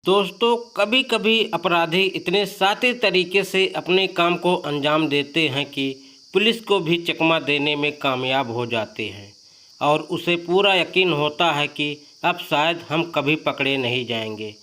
दोस्तों, कभी कभी अपराधी इतने शातिर तरीके से अपने काम को अंजाम देते हैं कि पुलिस को भी चकमा देने में कामयाब हो जाते हैं और उसे पूरा यकीन होता है कि अब शायद हम कभी पकड़े नहीं जाएंगे।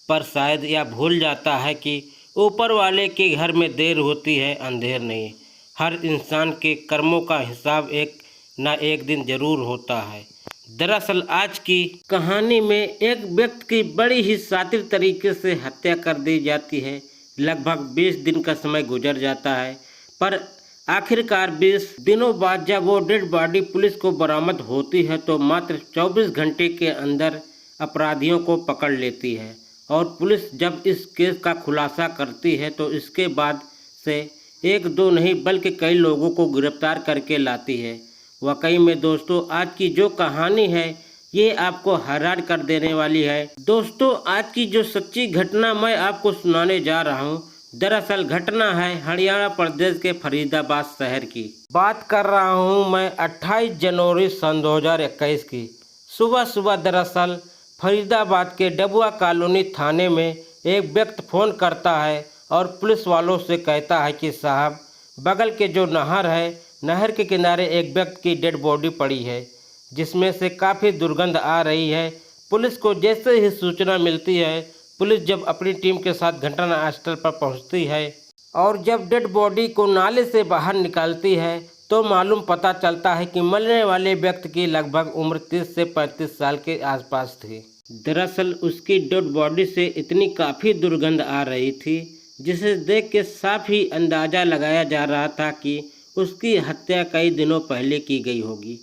पर शायद यह भूल जाता है कि ऊपर वाले के घर में देर होती है, अंधेर नहीं। हर इंसान के कर्मों का हिसाब एक न एक दिन जरूर होता है। दरअसल आज की कहानी में एक व्यक्ति की बड़ी ही शातिर तरीके से हत्या कर दी जाती है। लगभग 20 दिन का समय गुजर जाता है, पर आखिरकार 20 दिनों बाद जब वो डेड बॉडी पुलिस को बरामद होती है तो मात्र 24 घंटे के अंदर अपराधियों को पकड़ लेती है। और पुलिस जब इस केस का खुलासा करती है तो इसके बाद से एक दो नहीं बल्कि कई लोगों को गिरफ्तार करके लाती है। वाकई में दोस्तों, आज की जो कहानी है ये आपको हैरान कर देने वाली है। दोस्तों, आज की जो सच्ची घटना मैं आपको सुनाने जा रहा हूँ, दरअसल घटना है हरियाणा प्रदेश के फरीदाबाद शहर की। बात कर रहा हूँ मैं 28 जनवरी सन 2021 की। सुबह सुबह दरअसल फरीदाबाद के डबुआ कॉलोनी थाने में एक व्यक्ति फ़ोन करता है और पुलिस वालों से कहता है कि साहब, बगल के जो नहर है, नहर के किनारे एक व्यक्ति की डेड बॉडी पड़ी है जिसमें से काफ़ी दुर्गंध आ रही है। पुलिस को जैसे ही सूचना मिलती है, पुलिस जब अपनी टीम के साथ घटनास्थल पर पहुंचती है और जब डेड बॉडी को नाले से बाहर निकालती है तो मालूम पता चलता है कि मरने वाले व्यक्ति की लगभग उम्र 30 से 35 साल के आसपास थी। दरअसल उसकी डेड बॉडी से इतनी काफ़ी दुर्गंध आ रही थी जिसे देख के साफ ही अंदाज़ा लगाया जा रहा था कि उसकी हत्या कई दिनों पहले की गई होगी।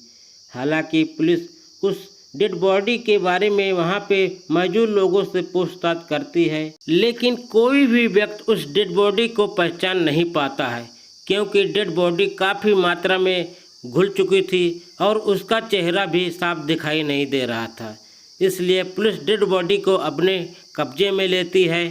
हालांकि पुलिस उस डेड बॉडी के बारे में वहां पे मौजूद लोगों से पूछताछ करती है, लेकिन कोई भी व्यक्ति उस डेड बॉडी को पहचान नहीं पाता है क्योंकि डेड बॉडी काफ़ी मात्रा में घुल चुकी थी और उसका चेहरा भी साफ दिखाई नहीं दे रहा था। इसलिए पुलिस डेड बॉडी को अपने कब्जे में लेती है।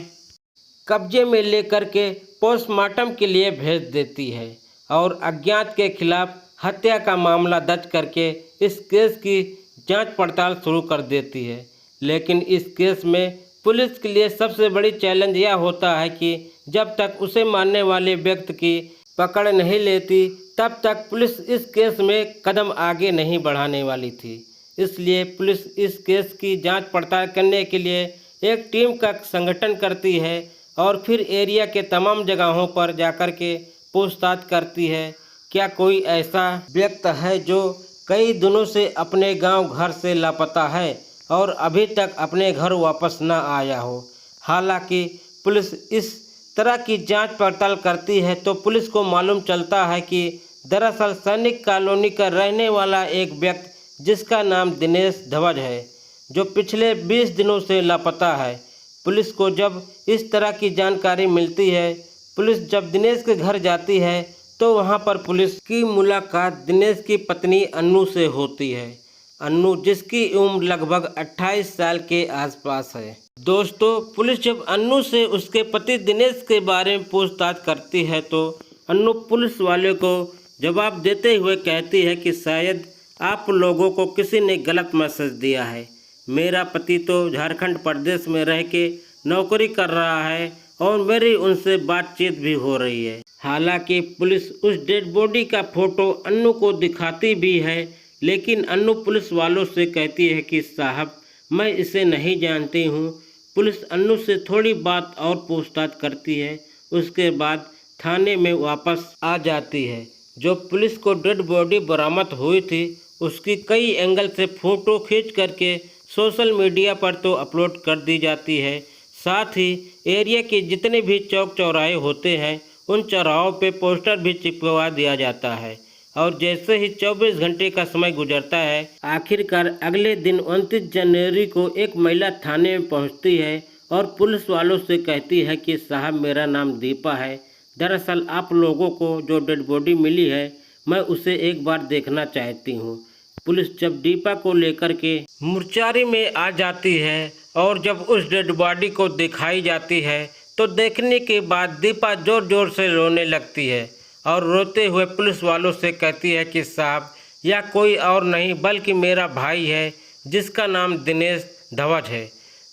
कब्जे में लेकर के पोस्टमार्टम के लिए भेज देती है और अज्ञात के खिलाफ हत्या का मामला दर्ज करके इस केस की जांच पड़ताल शुरू कर देती है। लेकिन इस केस में पुलिस के लिए सबसे बड़ी चैलेंज यह होता है कि जब तक उसे मारने वाले व्यक्ति की पकड़ नहीं लेती तब तक पुलिस इस केस में कदम आगे नहीं बढ़ाने वाली थी। इसलिए पुलिस इस केस की जांच पड़ताल करने के लिए एक टीम का संगठन करती है और फिर एरिया के तमाम जगहों पर जाकर के पूछताछ करती है। क्या कोई ऐसा व्यक्ति है जो कई दिनों से अपने गांव घर से लापता है और अभी तक अपने घर वापस न आया हो। हालांकि पुलिस इस तरह की जांच पड़ताल करती है तो पुलिस को मालूम चलता है कि दरअसल सैनिक कॉलोनी का रहने वाला एक व्यक्ति जिसका नाम दिनेश धवज है, जो पिछले 20 दिनों से लापता है। पुलिस को जब इस तरह की जानकारी मिलती है, पुलिस जब दिनेश के घर जाती है तो वहां पर पुलिस की मुलाकात दिनेश की पत्नी अन्नू से होती है। अन्नू जिसकी उम्र लगभग 28 साल के आसपास है। दोस्तों, पुलिस जब अन्नू से उसके पति दिनेश के बारे में पूछताछ करती है तो अन्नू पुलिस वाले को जवाब देते हुए कहती है कि शायद आप लोगों को किसी ने गलत मैसेज दिया है। मेरा पति तो झारखंड प्रदेश में रह के नौकरी कर रहा है और मेरी उनसे बातचीत भी हो रही है। हालांकि पुलिस उस डेड बॉडी का फोटो अन्नू को दिखाती भी है, लेकिन अन्नू पुलिस वालों से कहती है कि साहब, मैं इसे नहीं जानती हूँ। पुलिस अन्नू से थोड़ी बात और पूछताछ करती है, उसके बाद थाने में वापस आ जाती है। जो पुलिस को डेड बॉडी बरामद हुई थी उसकी कई एंगल से फ़ोटो खींच करके सोशल मीडिया पर तो अपलोड कर दी जाती है। साथ ही एरिया के जितने भी चौक चौराहे होते हैं उन चौराहों पे पोस्टर भी चिपकवा दिया जाता है। और जैसे ही 24 घंटे का समय गुजरता है, आखिरकार अगले दिन 29 जनवरी को एक महिला थाने में पहुंचती है और पुलिस वालों से कहती है कि साहब, मेरा नाम दीपा है। दरअसल आप लोगों को जो डेड बॉडी मिली है मैं उसे एक बार देखना चाहती हूँ। पुलिस जब दीपा को लेकर के मुर्चारी में आ जाती है और जब उस डेड बॉडी को दिखाई जाती है तो देखने के बाद दीपा ज़ोर ज़ोर से रोने लगती है और रोते हुए पुलिस वालों से कहती है कि साहब, यह कोई और नहीं बल्कि मेरा भाई है जिसका नाम दिनेश धवज है।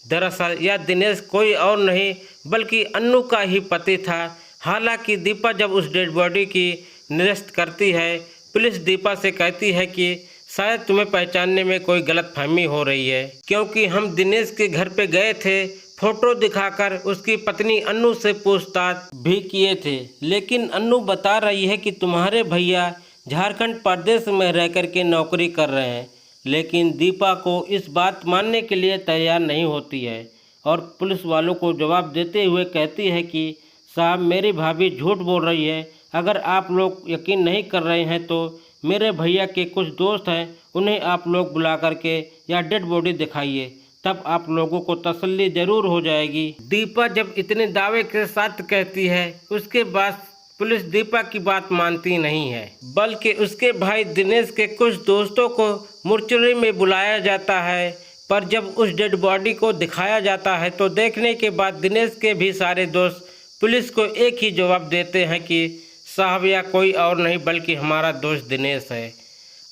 दरअसल यह दिनेश कोई और नहीं बल्कि अन्नू का ही पति था। हालांकि दीपा जब उस डेड बॉडी की निरस्त करती है, पुलिस दीपा से कहती है कि शायद तुम्हें पहचानने में कोई गलतफहमी हो रही है, क्योंकि हम दिनेश के घर पे गए थे, फोटो दिखाकर उसकी पत्नी अन्नू से पूछताछ भी किए थे, लेकिन अन्नू बता रही है कि तुम्हारे भैया झारखंड प्रदेश में रह कर के नौकरी कर रहे हैं। लेकिन दीपा को इस बात मानने के लिए तैयार नहीं होती है और पुलिस वालों को जवाब देते हुए कहती है कि साहब, मेरी भाभी झूठ बोल रही है। अगर आप लोग यकीन नहीं कर रहे हैं तो मेरे भैया के कुछ दोस्त हैं, उन्हें आप लोग बुला करके या डेड बॉडी दिखाइए, तब आप लोगों को तसल्ली जरूर हो जाएगी। दीपा जब इतने दावे के साथ कहती है, उसके बाद पुलिस दीपा की बात मानती नहीं है, बल्कि उसके भाई दिनेश के कुछ दोस्तों को मोर्चरी में बुलाया जाता है। पर जब उस डेड बॉडी को दिखाया जाता है तो देखने के बाद दिनेश के भी सारे दोस्त पुलिस को एक ही जवाब देते हैं कि साहब, यह कोई और नहीं बल्कि हमारा दोस्त दिनेश है।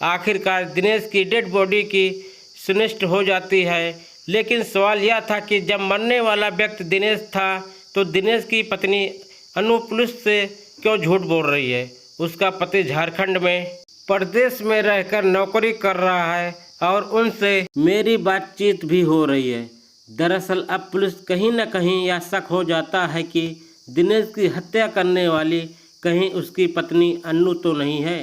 आखिरकार दिनेश की डेड बॉडी की सुनिश्चित हो जाती है, लेकिन सवाल यह था कि जब मरने वाला व्यक्ति दिनेश था तो दिनेश की पत्नी अनु पुलिस से क्यों झूठ बोल रही है। उसका पति झारखंड में प्रदेश में रहकर नौकरी कर रहा है और उनसे मेरी बातचीत भी हो रही है। दरअसल अब पुलिस कहीं न कहीं यह शक हो जाता है कि दिनेश की हत्या करने वाली कहीं उसकी पत्नी अन्नू तो नहीं है।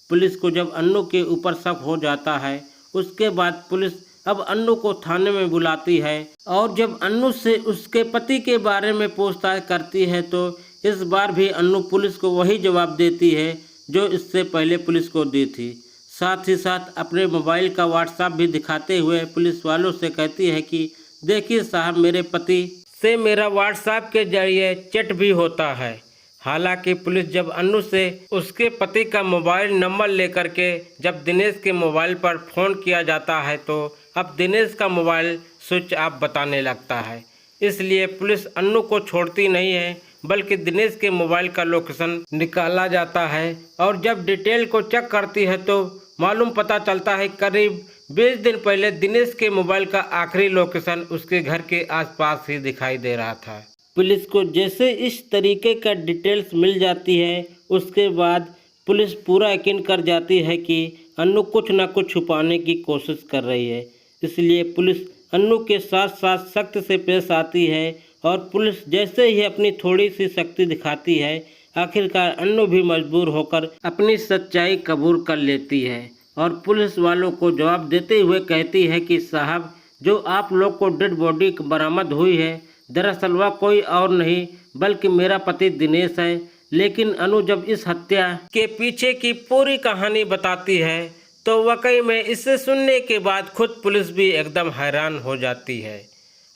पुलिस को जब अन्नू के ऊपर शक हो जाता है, उसके बाद पुलिस अब अन्नू को थाने में बुलाती है और जब अन्नू से उसके पति के बारे में पूछताछ करती है तो इस बार भी अन्नू पुलिस को वही जवाब देती है जो इससे पहले पुलिस को दी थी। साथ ही साथ अपने मोबाइल का व्हाट्सएप भी दिखाते हुए पुलिस वालों से कहती है कि देखिए साहब, मेरे पति से मेरा व्हाट्सएप के जरिए चैट भी होता है। हालांकि पुलिस जब अन्नू से उसके पति का मोबाइल नंबर लेकर के जब दिनेश के मोबाइल पर फ़ोन किया जाता है तो अब दिनेश का मोबाइल स्विच ऑफ बताने लगता है। इसलिए पुलिस अन्नू को छोड़ती नहीं है, बल्कि दिनेश के मोबाइल का लोकेशन निकाला जाता है और जब डिटेल को चेक करती है तो मालूम पता चलता है करीब 20 दिन पहले दिनेश के मोबाइल का आखिरी लोकेशन उसके घर के आसपास ही दिखाई दे रहा था। पुलिस को जैसे इस तरीके का डिटेल्स मिल जाती है, उसके बाद पुलिस पूरा यकीन कर जाती है कि अन्नू कुछ न कुछ छुपाने की कोशिश कर रही है। इसलिए पुलिस अन्नू के साथ साथ सख्त से पेश आती है और पुलिस जैसे ही अपनी थोड़ी सी शक्ति दिखाती है, आखिरकार अन्नू भी मजबूर होकर अपनी सच्चाई कबूल कर लेती है और पुलिस वालों को जवाब देते हुए कहती है कि साहब, जो आप लोग को डेड बॉडी बरामद हुई है, दरअसल वह कोई और नहीं बल्कि मेरा पति दिनेश है। लेकिन अनु जब इस हत्या के पीछे की पूरी कहानी बताती है तो वाकई में इसे सुनने के बाद खुद पुलिस भी एकदम हैरान हो जाती है।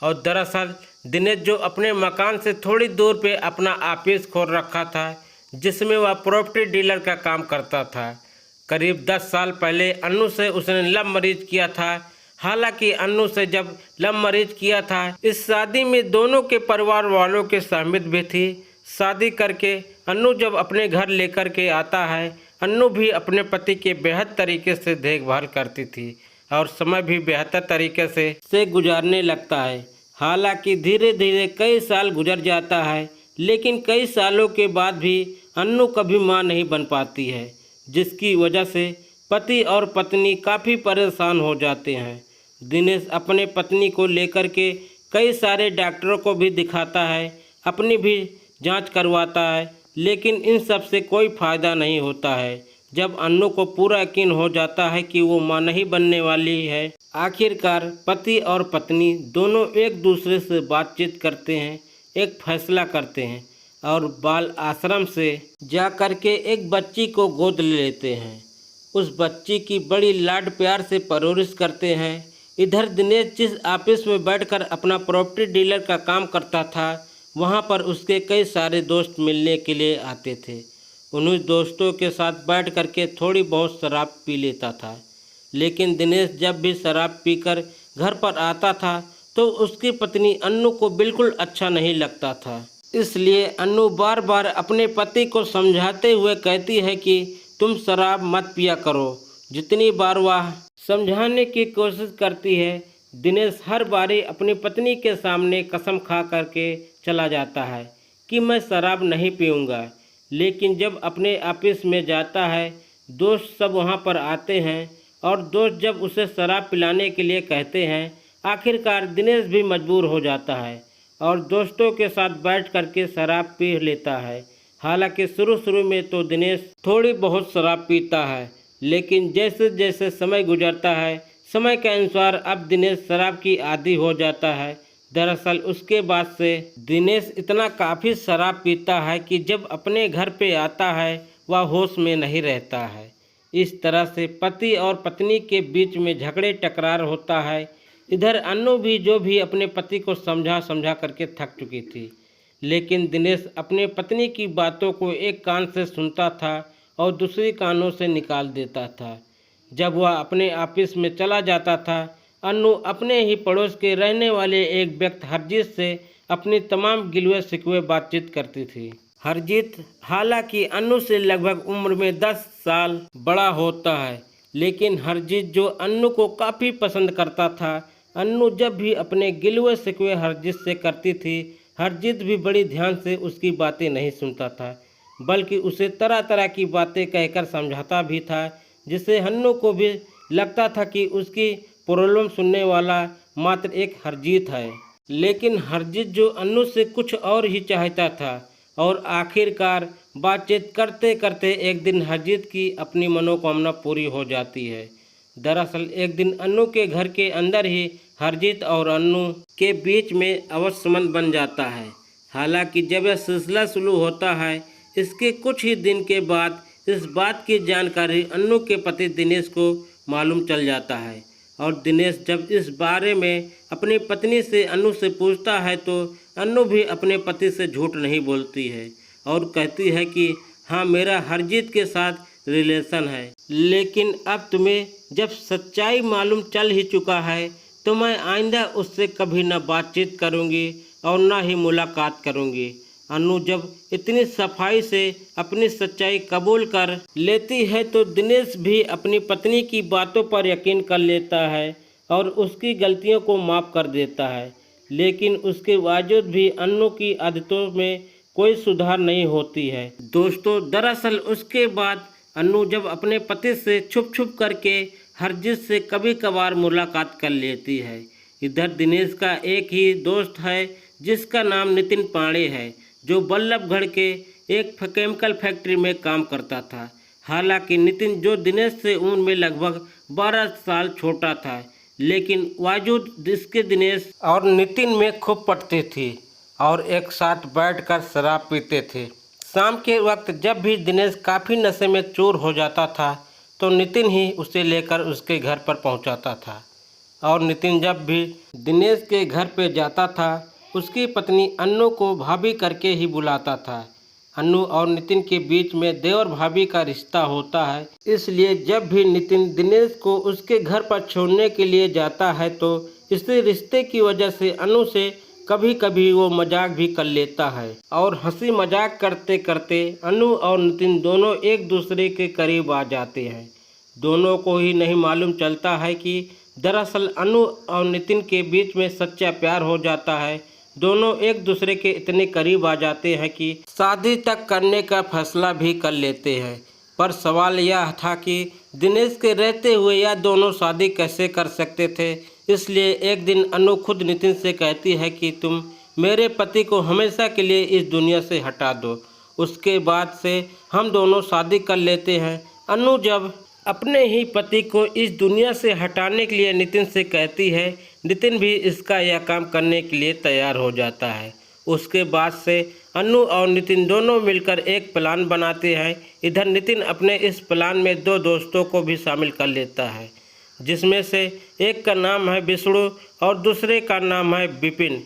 और दरअसल दिनेश जो अपने मकान से थोड़ी दूर पे अपना ऑफिस खोल रखा था, जिसमें वह प्रॉपर्टी डीलर का काम करता था, करीब 10 साल पहले अन्नू से उसने लव मैरिज किया था। हालांकि अन्नू से जब लव मैरिज किया था, इस शादी में दोनों के परिवार वालों के सहमति भी थी। शादी करके अन्नू जब अपने घर लेकर के आता है, अन्नू भी अपने पति के बेहद तरीके से देखभाल करती थी और समय भी बेहतर तरीके से गुजारने लगता है। हालांकि धीरे धीरे कई साल गुजर जाता है, लेकिन कई सालों के बाद भी अन्नू कभी मां नहीं बन पाती है, जिसकी वजह से पति और पत्नी काफ़ी परेशान हो जाते हैं। दिनेश अपने पत्नी को लेकर के कई सारे डॉक्टरों को भी दिखाता है, अपनी भी जांच करवाता है, लेकिन इन सब से कोई फ़ायदा नहीं होता है। जब अन्नू को पूरा यकीन हो जाता है कि वो मां नहीं बनने वाली है, आखिरकार पति और पत्नी दोनों एक दूसरे से बातचीत करते हैं, एक फैसला करते हैं और बाल आश्रम से जा कर के एक बच्ची को गोद ले लेते हैं। उस बच्ची की बड़ी लाड प्यार से परवरिश करते हैं। इधर दिनेश जिस ऑफिस में बैठकर अपना प्रॉपर्टी डीलर का काम करता था, वहाँ पर उसके कई सारे दोस्त मिलने के लिए आते थे। उन्हीं दोस्तों के साथ बैठ कर के थोड़ी बहुत शराब पी लेता था। लेकिन दिनेश जब भी शराब पीकर घर पर आता था तो उसकी पत्नी अन्नू को बिल्कुल अच्छा नहीं लगता था। इसलिए अन्नू बार बार अपने पति को समझाते हुए कहती है कि तुम शराब मत पिया करो। जितनी बार वह समझाने की कोशिश करती है, दिनेश हर बारी अपनी पत्नी के सामने कसम खा करके चला जाता है कि मैं शराब नहीं पीऊँगा, लेकिन जब अपने ऑफिस में जाता है, दोस्त सब वहाँ पर आते हैं और दोस्त जब उसे शराब पिलाने के लिए कहते हैं, आखिरकार दिनेश भी मजबूर हो जाता है और दोस्तों के साथ बैठ करके शराब पी लेता है। हालांकि शुरू में तो दिनेश थोड़ी बहुत शराब पीता है, लेकिन जैसे जैसे समय गुजरता है, समय के अनुसार अब दिनेश शराब की आदी हो जाता है। दरअसल उसके बाद से दिनेश इतना काफ़ी शराब पीता है कि जब अपने घर पे आता है वह होश में नहीं रहता है। इस तरह से पति और पत्नी के बीच में झगड़े टकरार होता है। इधर अन्नू भी जो भी अपने पति को समझा समझा करके थक चुकी थी, लेकिन दिनेश अपने पत्नी की बातों को एक कान से सुनता था और दूसरी कानों से निकाल देता था। जब वह अपने ऑफिस में चला जाता था, अन्नू अपने ही पड़ोस के रहने वाले एक व्यक्ति हरजीत से अपनी तमाम गिलवे शिकवे बातचीत करती थी। हरजीत हालांकि अन्नू से लगभग उम्र में 10 साल बड़ा होता है, लेकिन हरजीत जो अन्नू को काफ़ी पसंद करता था। अन्नू जब भी अपने गिलवे शिकवे हरजीत से करती थी, हरजीत भी बड़ी ध्यान से उसकी बातें नहीं सुनता था, बल्कि उसे तरह तरह की बातें कहकर समझाता भी था, जिससे अन्नू को भी लगता था कि उसकी प्रॉब्लम सुनने वाला मात्र एक हरजीत है। लेकिन हरजीत जो अन्नू से कुछ और ही चाहता था और आखिरकार बातचीत करते करते एक दिन हरजीत की अपनी मनोकामना पूरी हो जाती है। दरअसल एक दिन अन्नू के घर के अंदर ही हरजीत और अन्नू के बीच में अवश्य संबंध बन जाता है। हालांकि जब यह सिलसिला शुरू होता है, इसके कुछ ही दिन के बाद इस बात की जानकारी अन्नू के पति दिनेश को मालूम चल जाता है और दिनेश जब इस बारे में अपनी पत्नी से अन्नू से पूछता है तो अन्नू भी अपने पति से झूठ नहीं बोलती है और कहती है कि हाँ, मेरा हरजीत के साथ रिलेशन है, लेकिन अब तुम्हें जब सच्चाई मालूम चल ही चुका है तो मैं आइंदा उससे कभी न बातचीत करूंगी और न ही मुलाकात करूंगी। अन्नू जब इतनी सफाई से अपनी सच्चाई कबूल कर लेती है तो दिनेश भी अपनी पत्नी की बातों पर यकीन कर लेता है और उसकी गलतियों को माफ़ कर देता है। लेकिन उसके बावजूद भी अन्नू की आदतों में कोई सुधार नहीं होती है। दोस्तों, दरअसल उसके बाद अन्नू जब अपने पति से छुप छुप करके हरजीत से कभी कभार मुलाकात कर लेती है। इधर दिनेश का एक ही दोस्त है जिसका नाम नितिन पांडे है, जो बल्लभगढ़ के एक केमिकल फैक्ट्री में काम करता था। हालांकि नितिन जो दिनेश से उम्र में लगभग 12 साल छोटा था, लेकिन बावजूद इसके दिनेश और नितिन में खूब पटती थी और एक साथ बैठकर शराब पीते थे। शाम के वक्त जब भी दिनेश काफ़ी नशे में चूर हो जाता था तो नितिन ही उसे लेकर उसके घर पर पहुंचाता था और नितिन जब भी दिनेश के घर पे जाता था, उसकी पत्नी अन्नू को भाभी करके ही बुलाता था। अन्नू और नितिन के बीच में देवर भाभी का रिश्ता होता है, इसलिए जब भी नितिन दिनेश को उसके घर पर छोड़ने के लिए जाता है तो इसी रिश्ते की वजह से अन्नू से कभी कभी वो मजाक भी कर लेता है और हंसी मजाक करते करते अन्नू और नितिन दोनों एक दूसरे के करीब आ जाते हैं। दोनों को ही नहीं मालूम चलता है कि दरअसल अन्नू और नितिन के बीच में सच्चा प्यार हो जाता है। दोनों एक दूसरे के इतने करीब आ जाते हैं कि शादी तक करने का फैसला भी कर लेते हैं। पर सवाल यह था कि दिनेश के रहते हुए यह दोनों शादी कैसे कर सकते थे। इसलिए एक दिन अन्नू खुद नितिन से कहती है कि तुम मेरे पति को हमेशा के लिए इस दुनिया से हटा दो, उसके बाद से हम दोनों शादी कर लेते हैं। अन्नू जब अपने ही पति को इस दुनिया से हटाने के लिए नितिन से कहती है, नितिन भी इसका यह काम करने के लिए तैयार हो जाता है। उसके बाद से अन्नू और नितिन दोनों मिलकर एक प्लान बनाते हैं। इधर नितिन अपने इस प्लान में 2 दोस्तों को भी शामिल कर लेता है, जिसमें से एक का नाम है विष्णु और दूसरे का नाम है विपिन।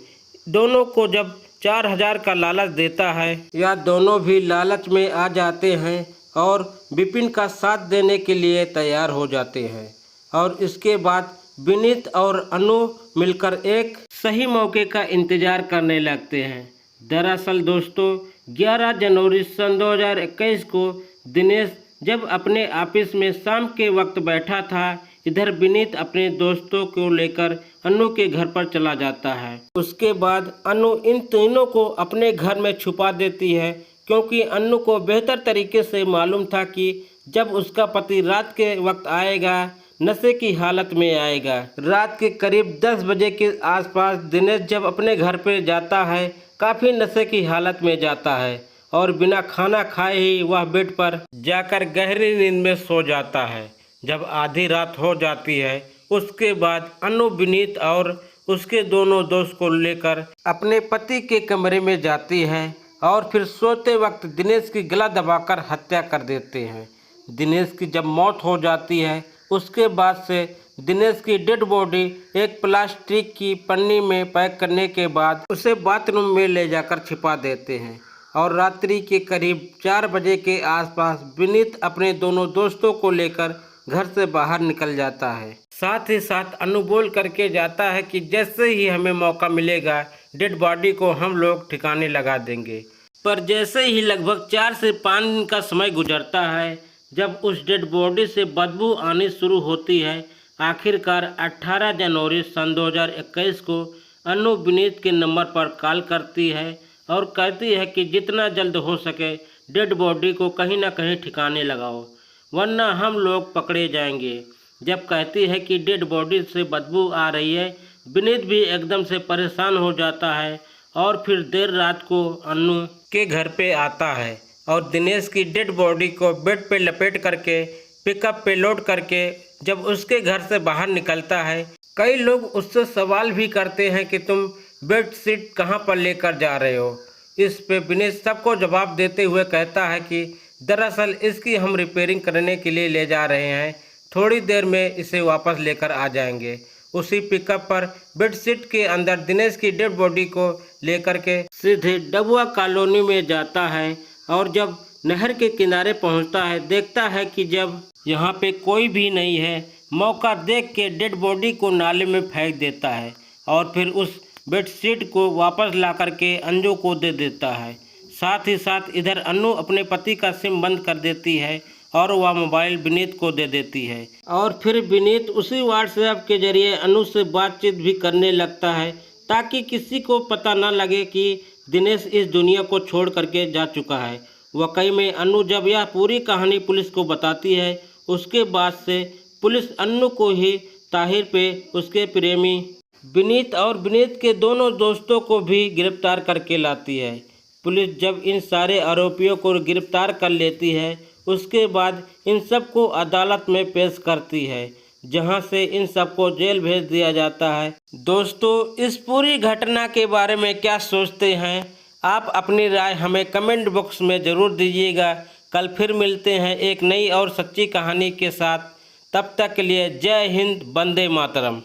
दोनों को जब 4000 का लालच देता है, या दोनों भी लालच में आ जाते हैं और विपिन का साथ देने के लिए तैयार हो जाते हैं। और इसके बाद विनीत और अनु मिलकर एक सही मौके का इंतज़ार करने लगते हैं। दरअसल दोस्तों, 11 जनवरी सन 2021 को दिनेश जब अपने ऑफिस में शाम के वक्त बैठा था, इधर विनीत अपने दोस्तों को लेकर अनु के घर पर चला जाता है। उसके बाद अनु इन तीनों को अपने घर में छुपा देती है, क्योंकि अनु को बेहतर तरीके से मालूम था कि जब उसका पति रात के वक्त आएगा, नशे की हालत में आएगा। रात के करीब 10 बजे के आसपास दिनेश जब अपने घर पे जाता है, काफ़ी नशे की हालत में जाता है और बिना खाना खाए ही वह बेड पर जाकर गहरी नींद में सो जाता है। जब आधी रात हो जाती है, उसके बाद अनु विनीत और उसके दोनों दोस्त को लेकर अपने पति के कमरे में जाती है और फिर सोते वक्त दिनेश की गला दबाकर हत्या कर देते हैं। दिनेश की जब मौत हो जाती है, उसके बाद से दिनेश की डेड बॉडी एक प्लास्टिक की पन्नी में पैक करने के बाद उसे बाथरूम में ले जाकर छिपा देते हैं और रात्रि के करीब 4 बजे के आसपास विनीत अपने दोनों दोस्तों को लेकर घर से बाहर निकल जाता है। साथ ही साथ अनु बोल करके जाता है कि जैसे ही हमें मौका मिलेगा, डेड बॉडी को हम लोग ठिकाने लगा देंगे। पर जैसे ही लगभग 4 से 5 दिन का समय गुजरता है, जब उस डेड बॉडी से बदबू आनी शुरू होती है, आखिरकार 18 जनवरी सन 2021 को अनु विनीत के नंबर पर कॉल करती है और कहती है कि जितना जल्द हो सके डेड बॉडी को कहीं ना कहीं ठिकाने लगाओ, वरना हम लोग पकड़े जाएंगे। जब कहती है कि डेड बॉडी से बदबू आ रही है, विनीत भी एकदम से परेशान हो जाता है और फिर देर रात को अनु के घर पे आता है और दिनेश की डेड बॉडी को बेड पे लपेट करके पिकअप पे लोड करके जब उसके घर से बाहर निकलता है, कई लोग उससे सवाल भी करते हैं कि तुम बेड शीट कहाँ पर लेकर जा रहे हो। इस पे विनीत सबको जवाब देते हुए कहता है कि दरअसल इसकी हम रिपेयरिंग करने के लिए ले जा रहे हैं, थोड़ी देर में इसे वापस लेकर आ जाएंगे। उसी पिकअप पर बेडशीट के अंदर दिनेश की डेड बॉडी को लेकर के सीधे डबुआ कॉलोनी में जाता है और जब नहर के किनारे पहुंचता है, देखता है कि जब यहाँ पे कोई भी नहीं है, मौका देख के डेड बॉडी को नाले में फेंक देता है और फिर उस बेडशीट को वापस ला करके अंजू को दे देता है। साथ ही साथ इधर अनु अपने पति का सिम बंद कर देती है और वह मोबाइल विनीत को दे देती है और फिर विनीत उसी व्हाट्सएप के जरिए अनु से बातचीत भी करने लगता है, ताकि किसी को पता न लगे कि दिनेश इस दुनिया को छोड़ करके जा चुका है। वाकई में अनु जब यह पूरी कहानी पुलिस को बताती है, उसके बाद से पुलिस अनु को ही ताहिर पे उसके प्रेमी विनीत और विनीत के दोनों दोस्तों को भी गिरफ्तार करके लाती है। पुलिस जब इन सारे आरोपियों को गिरफ्तार कर लेती है, उसके बाद इन सबको अदालत में पेश करती है, जहां से इन सबको जेल भेज दिया जाता है। दोस्तों, इस पूरी घटना के बारे में क्या सोचते हैं आप? अपनी राय हमें कमेंट बॉक्स में ज़रूर दीजिएगा। कल फिर मिलते हैं एक नई और सच्ची कहानी के साथ। तब तक के लिए जय हिंद, वंदे मातरम।